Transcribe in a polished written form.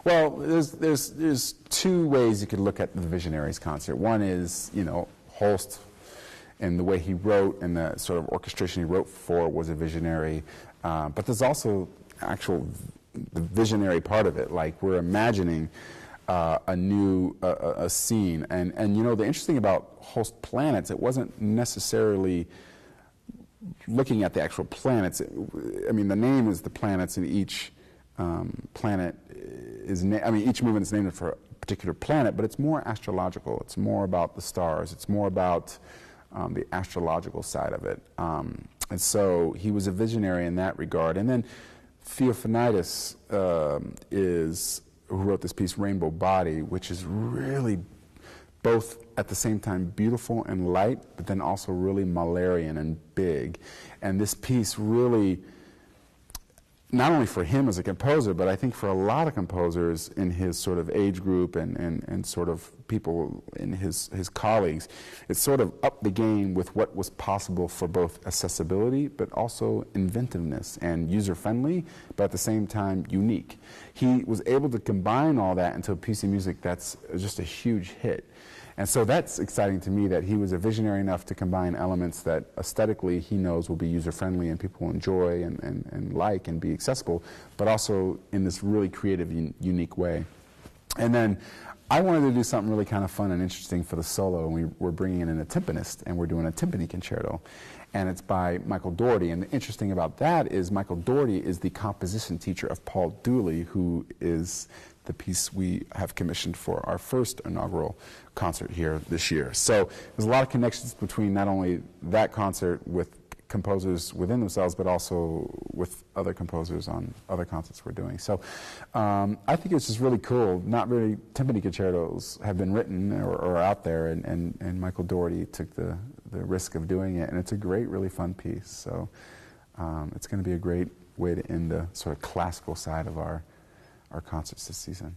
Well, there's two ways you could look at the Visionaries concert. One is, you know, Holst and the way he wrote and the sort of orchestration he wrote for was a visionary. But there's also the visionary part of it. Like, we're imagining a scene. And you know, the interesting about Holst planets, it wasn't necessarily looking at the actual planets. I mean, the name is the planets, and each planet is, each movement is named for a particular planet, but it's more astrological. It's more about the stars. It's more about the astrological side of it. And so he was a visionary in that regard. And then Theophanitis who wrote this piece, Rainbow Body, which is really both at the same time beautiful and light, but then also really Mahlerian and big. And this piece really, not only for him as a composer, but I think for a lot of composers in his sort of age group and sort of people in his colleagues, it sort of upped the game with what was possible for both accessibility, but also inventiveness and user-friendly, but at the same time unique. He was able to combine all that into a piece of music that's just a huge hit. And so that's exciting to me, that he was a visionary enough to combine elements that aesthetically he knows will be user-friendly and people will enjoy and like and be accessible, but also in this really creative, unique way. And then I wanted to do something really kind of fun and interesting for the solo, and we're bringing in a timpanist, and we're doing a timpani concerto. And it's by Michael Doherty. And the interesting about that is Michael Doherty is the composition teacher of Paul Dooley, who is the piece we have commissioned for our first inaugural concert here this year. So there's a lot of connections between not only that concert with composers within themselves, but also with other composers on other concerts we're doing. So I think it's just really cool. Not really timpani concertos have been written or out there, and Michael Doherty took the risk of doing it, and it's a great, really fun piece. So it's going to be a great way to end the sort of classical side of our concerts this season.